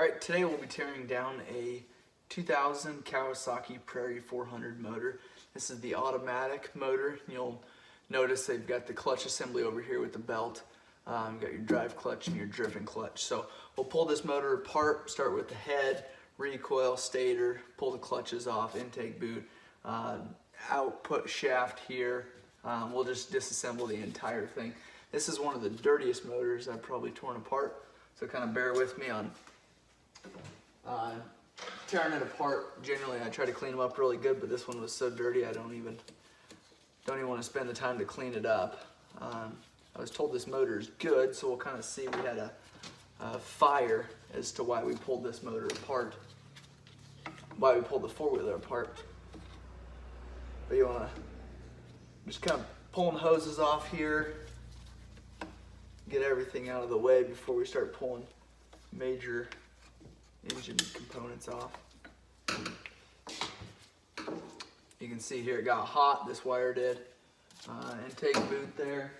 Alright, today we'll be tearing down a 2000 Kawasaki Prairie 400 motor. This is the automatic motor. You'll notice they've got the clutch assembly over here with the belt. You've got your drive clutch and your driven clutch. So we'll pull this motor apart, start with the head, recoil, stator, pull the clutches off, intake boot, output shaft here. We'll just disassemble the entire thing. This is one of the dirtiest motors I've probably torn apart, so kind of bear with me on tearing it apart. Generally I try to clean them up really good, but this one was so dirty I don't even want to spend the time to clean it up. I was told this motor is good, so we'll kind of see. We had a fire as to why we pulled this motor apart, why we pulled the four-wheeler apart. But you want to just kind of pulling hoses off here, get everything out of the way before we start pulling major engine components off. You can see here it got hot, this wire did. Intake boot there.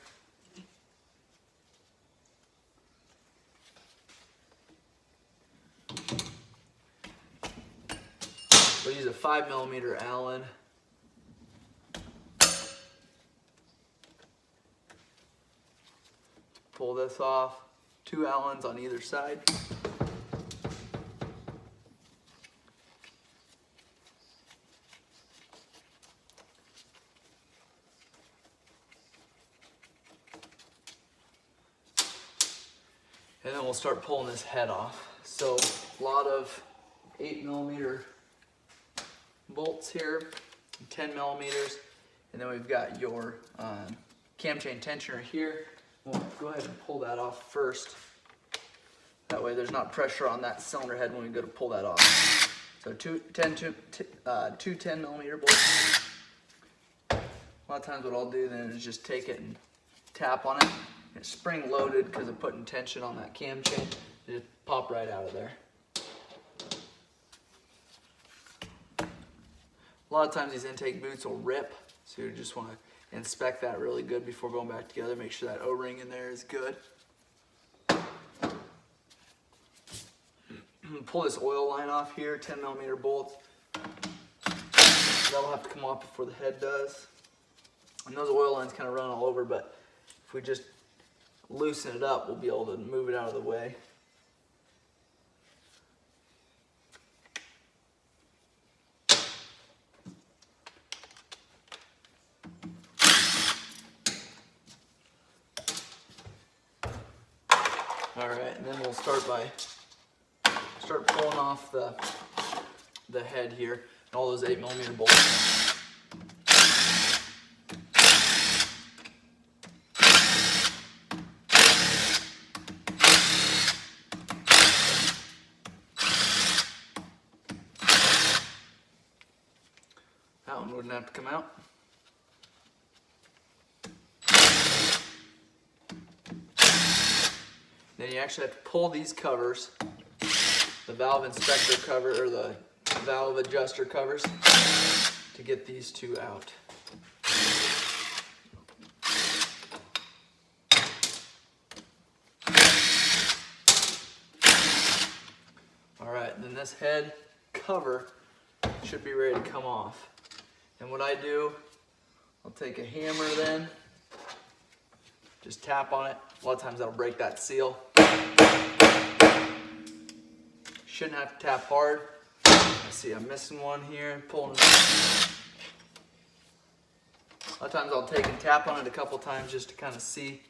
We'll use a 5mm Allen. Pull this off, 2 Allens on either side. And then we'll start pulling this head off. So a lot of 8mm bolts here, 10mm, and then we've got your cam chain tensioner here. We'll go ahead and pull that off first. That way there's not pressure on that cylinder head when we go to pull that off. So two 10mm bolts. A lot of times what I'll do then is just take it and tap on it. It's spring loaded because of putting tension on that cam chain. It just pop right out of there. A lot of times these intake boots will rip, so you just want to inspect that really good before going back together. Make sure that O-ring in there is good. Pull this oil line off here, 10mm bolts. That'll have to come off before the head does. And those oil lines kind of run all over, but if we just loosen it up, we'll be able to move it out of the way. Alright, and then we'll start pulling off the head here and all those 8mm bolts. That one wouldn't have to come out. Then you actually have to pull these covers, the valve inspector cover or the valve adjuster covers, to get these two out. Alright, then this head cover should be ready to come off. And what I do, I'll take a hammer then, just tap on it. A lot of times that'll break that seal. Shouldn't have to tap hard. I see I'm missing one here, pulling it out. A lot of times I'll take and tap on it a couple times just to kind of see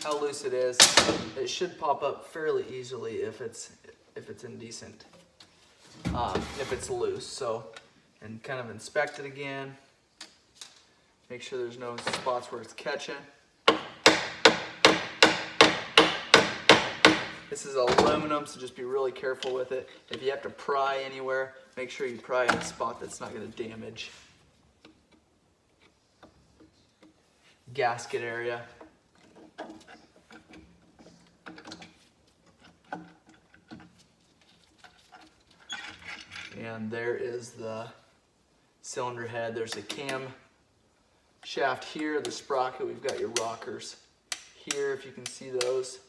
how loose it is. It should pop up fairly easily if it's indecent, if it's loose. So, and kind of inspect it again. Make sure there's no spots where it's catching. This is aluminum, so just be really careful with it. If you have to pry anywhere, make sure you pry in a spot that's not going to damage. Gasket area. And there is the cylinder head. There's a cam shaft here, the sprocket. We've got your rockers here, if you can see those.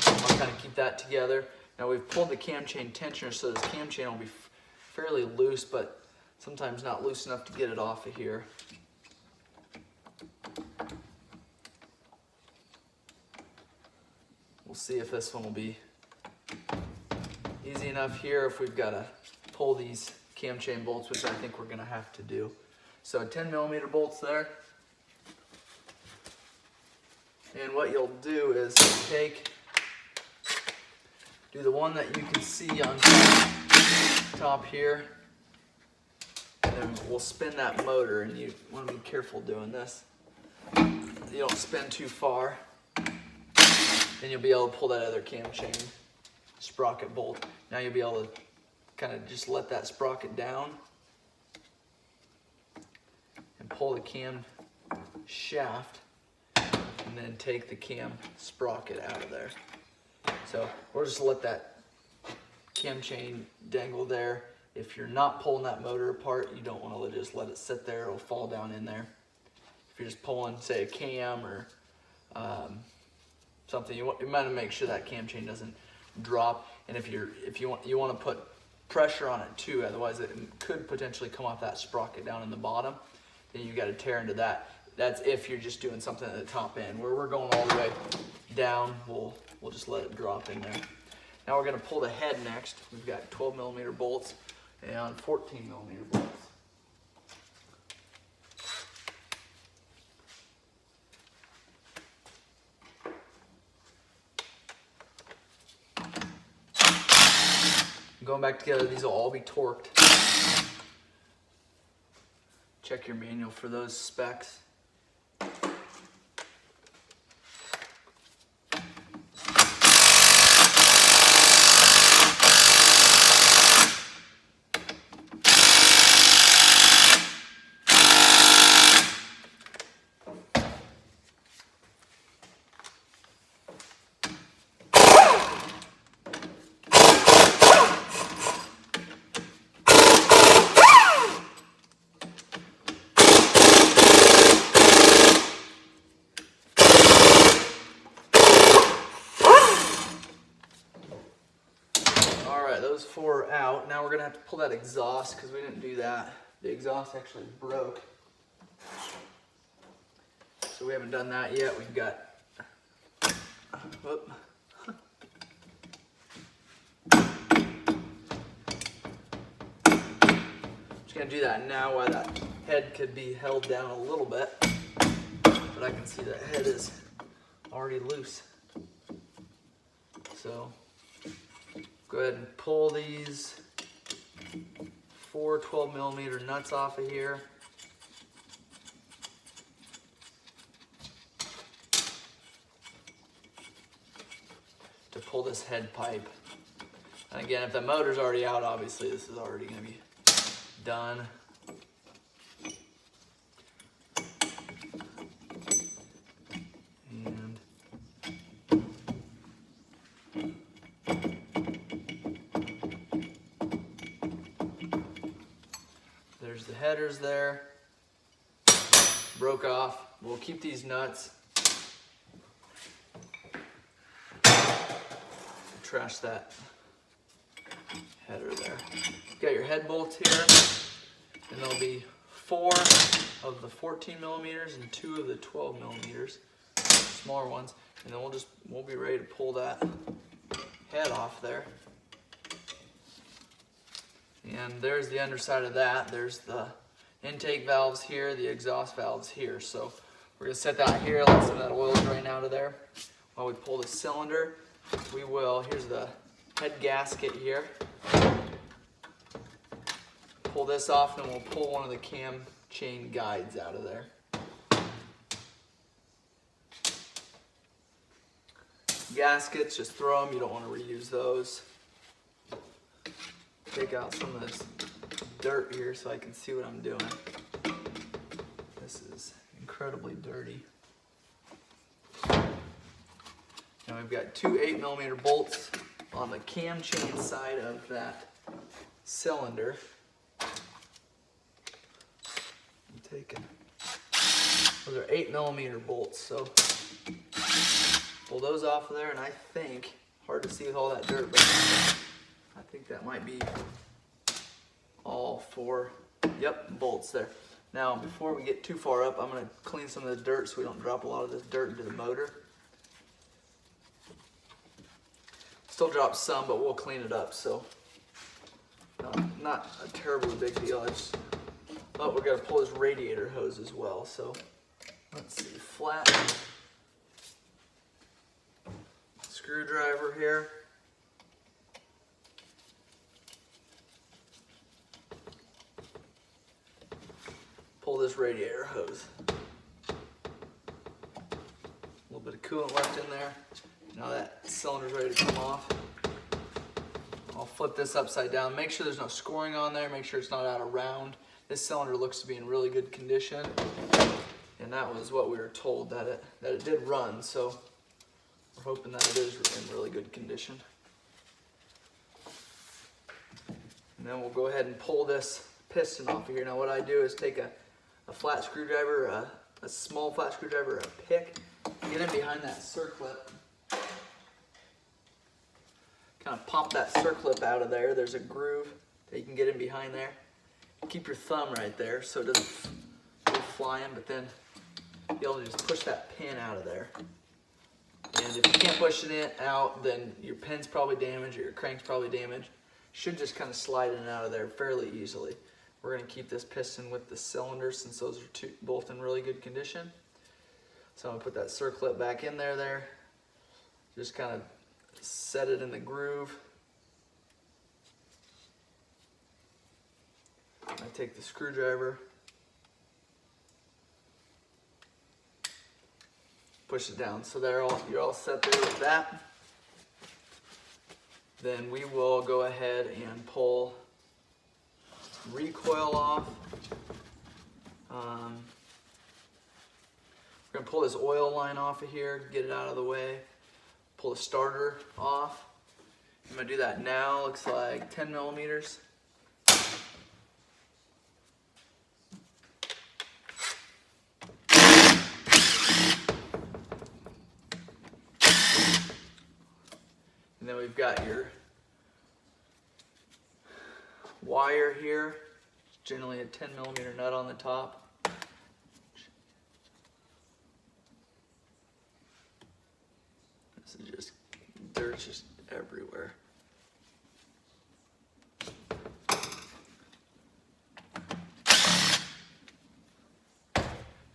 On kind of keep that together. Now we've pulled the cam chain tensioner, so this cam chain will be fairly loose, but sometimes not loose enough to get it off of here. We'll see if this one will be easy enough here, if we've got to pull these cam chain bolts, which I think we're going to have to do. So 10mm bolts there. And what you'll do is do the one that you can see on top here, and then we'll spin that motor, and you want to be careful doing this. You don't spin too far, then you'll be able to pull that other cam chain sprocket bolt. Now you'll be able to kind of just let that sprocket down and pull the cam shaft, and then take the cam sprocket out of there. So we'll just let that cam chain dangle there. If you're not pulling that motor apart, you don't want to just let it sit there, it'll fall down in there. If you're just pulling, say, a cam or something, you want to make sure that cam chain doesn't drop. And if you want to put pressure on it too, otherwise it could potentially come off that sprocket down in the bottom. Then you got to tear into that. That's if you're just doing something at the top end. Where we're going all the way down, we'll just let it drop in there. Now we're going to pull the head next. We've got 12mm bolts and 14mm bolts. Going back together, these will all be torqued. Check your manual for those specs. Those four are out. Now we're going to have to pull that exhaust because we didn't do that. The exhaust actually broke. So we haven't done that yet. We've got... Whoop. Just going to do that now while that head could be held down a little bit. But I can see that head is already loose. So... go ahead and pull these 4 12mm nuts off of here. To pull this head pipe. And again, if the motor's already out, obviously this is already going to be done. There's the headers there. Broke off. We'll keep these nuts. Trash that header there. You've got your head bolts here, and there'll be 4 of the 14mm and 2 of the 12mm, smaller ones, and then we'll be ready to pull that head off there. And there's the underside of that. There's the intake valves here, the exhaust valves here. So we're going to set that here, let some of that oil drain out of there. While we pull the cylinder, we will, here's the head gasket here. Pull this off, and we'll pull one of the cam chain guides out of there. Gaskets, just throw them, you don't want to reuse those. Take out some of this dirt here so I can see what I'm doing. This is incredibly dirty. Now we've got 2 8mm bolts on the cam chain side of that cylinder. I'm taking, those are 8mm bolts, so pull those off of there, and I think hard to see with all that dirt, but I think that might be all 4, yep, bolts there. Now, before we get too far up, I'm going to clean some of the dirt so we don't drop a lot of this dirt into the motor. Still drop some, but we'll clean it up, so not a terribly big deal. But we're going to pull this radiator hose as well, so let's see, flat screwdriver here. Pull this radiator hose. A little bit of coolant left in there. Now that cylinder's ready to come off. I'll flip this upside down. Make sure there's no scoring on there. Make sure it's not out of round. This cylinder looks to be in really good condition. And that was what we were told, that it did run. So we're hoping that it is in really good condition. And then we'll go ahead and pull this piston off of here. Now what I do is take a flat screwdriver, a small flat screwdriver, a pick, get in behind that circlip, kind of pop that circlip out of there. There's a groove that you can get in behind there. Keep your thumb right there so it doesn't go flying, but then you'll be able to just push that pin out of there. And if you can't push it out, then your pin's probably damaged or your crank's probably damaged. Should just kind of slide in and out of there fairly easily. We're going to keep this piston with the cylinder since those are both in really good condition. So I'm going to put that circlip back in there. Just kind of set it in the groove. I take the screwdriver, push it down. So you're all set there with that. Then we will go ahead and pull recoil off. We're going to pull this oil line off of here, get it out of the way. Pull the starter off. I'm going to do that now. Looks like 10 millimeters. And then we've got your wire here, generally a 10 millimeter nut on the top. This is just, dirt's just everywhere.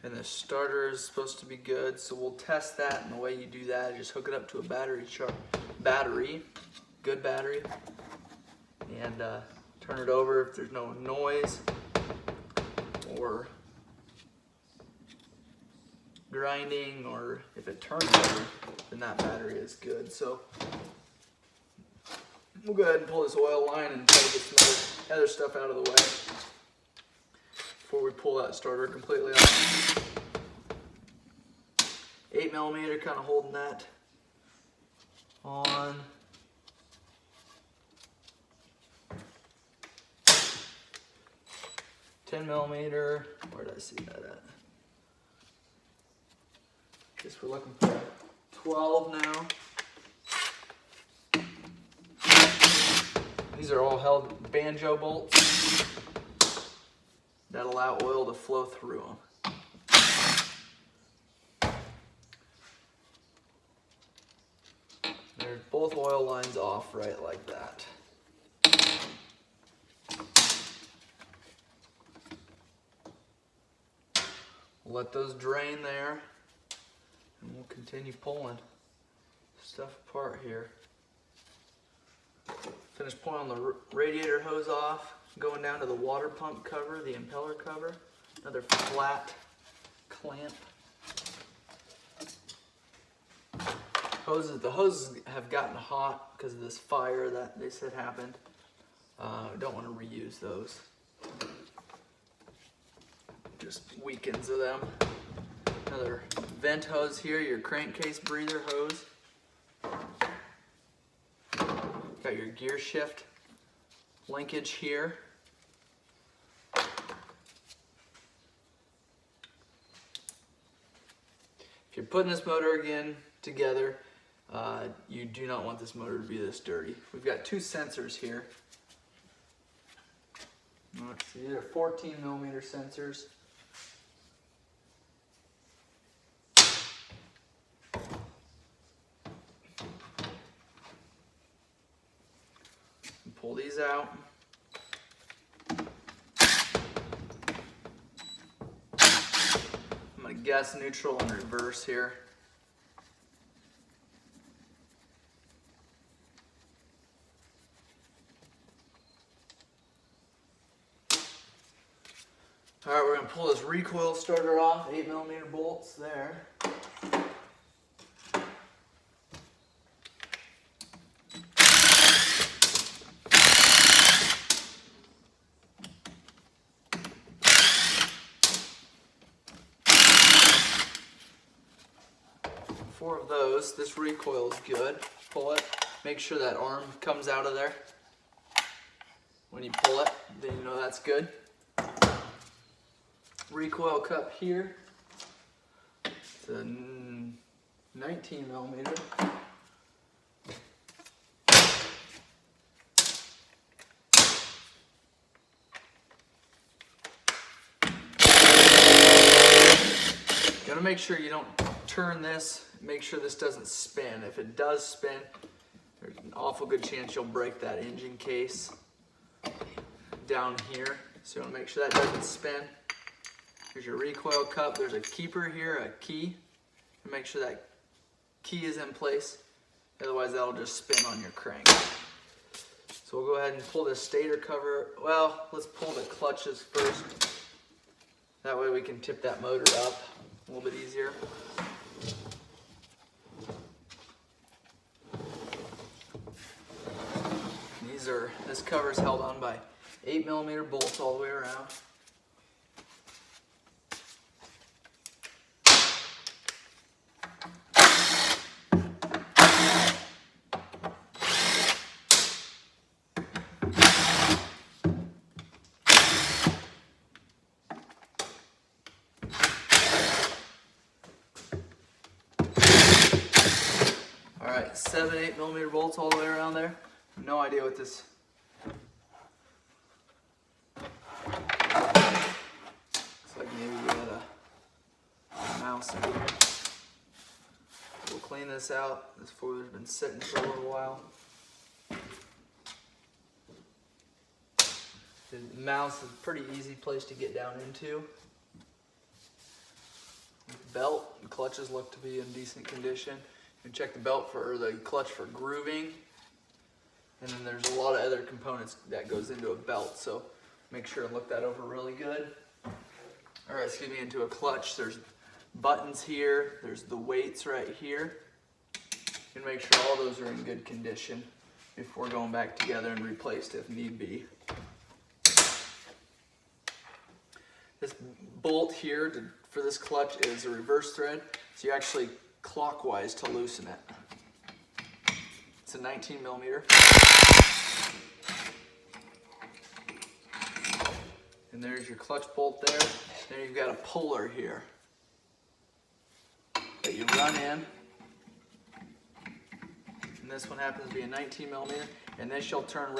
And the starter is supposed to be good, so we'll test that, and the way you do that is just hook it up to a good battery, and turn it over. If there's no noise or grinding, or if it turns over, then that battery is good. So we'll go ahead and pull this oil line and try to get some other stuff out of the way before we pull that starter completely off. 8 millimeter, kind of holding that on. $10 millimeter, where did I see that at? Guess we're looking for 12 now. These are all held banjo bolts that allow oil to flow through them. There's both oil lines off right like that. We'll let those drain there, and we'll continue pulling stuff apart here. Finish pulling the radiator hose off, going down to the water pump cover, the impeller cover, another flat clamp. The hoses have gotten hot because of this fire that they said happened. Don't want to reuse those. Just weakens of them. Another vent hose here, your crankcase breather hose. Got your gear shift linkage here. If you're putting this motor again together, you do not want this motor to be this dirty. We've got two sensors here. Let's see, these are 14mm sensors. Pull these out. I'm going to guess neutral and reverse here. Alright, we're going to pull this recoil starter off, 8mm bolts there. Four of those. This recoil is good. Pull it. Make sure that arm comes out of there. When you pull it, then you know that's good. Recoil cup here. It's a 19mm. Gotta make sure you don't turn this. Make sure this doesn't spin. If it does spin, there's an awful good chance you'll break that engine case down here. So you want to make sure that doesn't spin. Here's your recoil cup. There's a keeper here, a key. And make sure that key is in place. Otherwise that'll just spin on your crank. So we'll go ahead and pull this stator cover. Well, let's pull the clutches first. That way we can tip that motor up a little bit easier. This cover is held on by 8mm bolts all the way around. Alright, 7 8mm bolts all the way around there. No idea what this looks like. Maybe we had a mouse in here. We'll clean this out. This foiler's been sitting for a little while. The mouse is a pretty easy place to get down into. Belt and clutches look to be in decent condition. You can check the belt for, or the clutch for grooving. And then there's a lot of other components that goes into a belt, so make sure and look that over really good. All right, excuse me, into a clutch. There's buttons here. There's the weights right here. You can make sure all those are in good condition before going back together and replaced if need be. This bolt here for this clutch is a reverse thread, so you actually clockwise to loosen it. It's a 19mm. And there's your clutch bolt there. Then you've got a puller here that you run in. And this one happens to be a 19mm. And this shall turn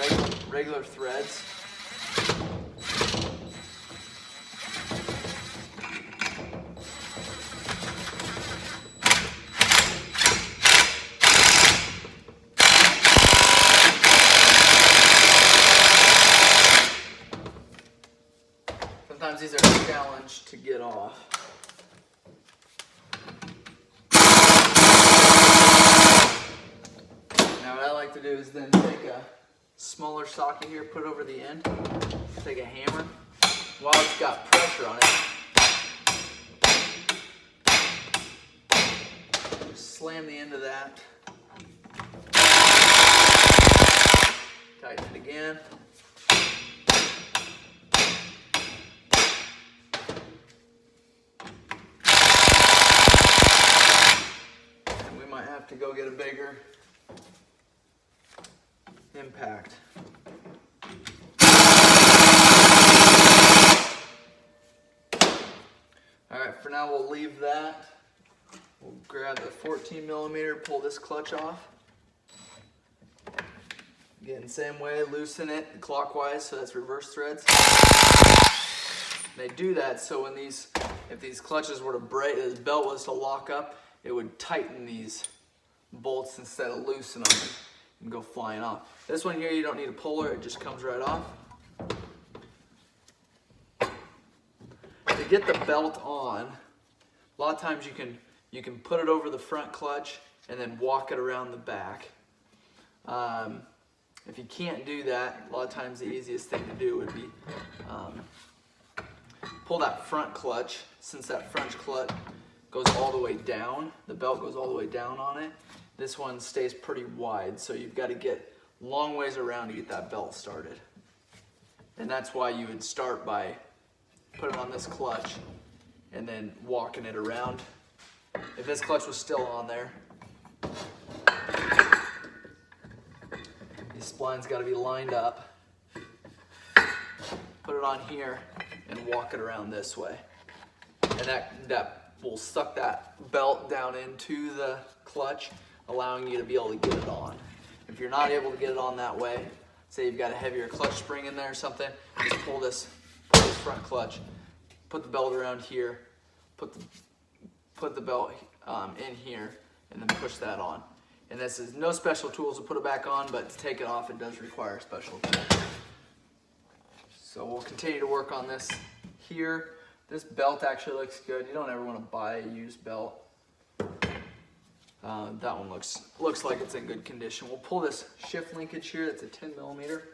regular threads. Sometimes these are a challenge to get off. Now what I like to do is then take a smaller socket here, put it over the end, take a hammer, while it's got pressure on it, just slam the end of that, tighten it again. To go get a bigger impact. Alright, for now we'll leave that. We'll grab the 14 millimeter, pull this clutch off. Again, same way, loosen it clockwise, so that's reverse threads. They do that so when if these clutches were to break, this belt was to lock up, it would tighten these bolts instead of loosen them and go flying off. This one here, you don't need a puller, it just comes right off. To get the belt on, a lot of times you can put it over the front clutch and then walk it around the back. If you can't do that, a lot of times the easiest thing to do would be pull that front clutch. Since that front clutch goes all the way down, the belt goes all the way down on it, this one stays pretty wide, so you've got to get long ways around to get that belt started. And that's why you would start by putting on this clutch and then walking it around. If this clutch was still on there, these splines got to be lined up. Put it on here and walk it around this way. And that will suck that belt down into the clutch, allowing you to be able to get it on. If you're not able to get it on that way, say you've got a heavier clutch spring in there or something, just pull this front clutch, put the belt around here, put the belt in here, and then push that on. And this is no special tools to put it back on, but to take it off, it does require special tools. So we'll continue to work on this here. This belt actually looks good. You don't ever want to buy a used belt. That one looks like it's in good condition. We'll pull this shift linkage here. That's a 10 millimeter.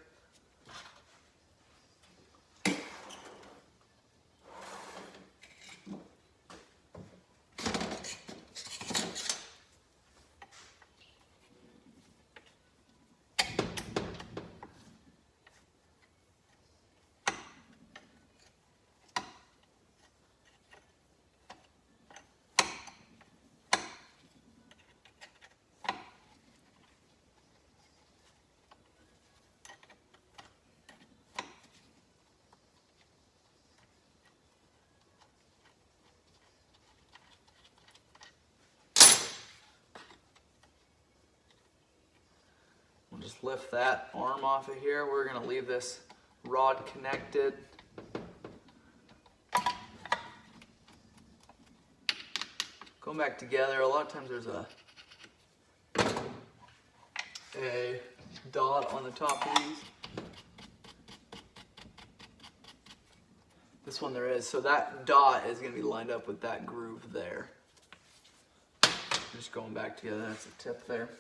Just lift that arm off of here. We're going to leave this rod connected. Going back together, a lot of times there's a dot on the top of these. This one there is. So that dot is going to be lined up with that groove there. Just going back together, that's the tip there.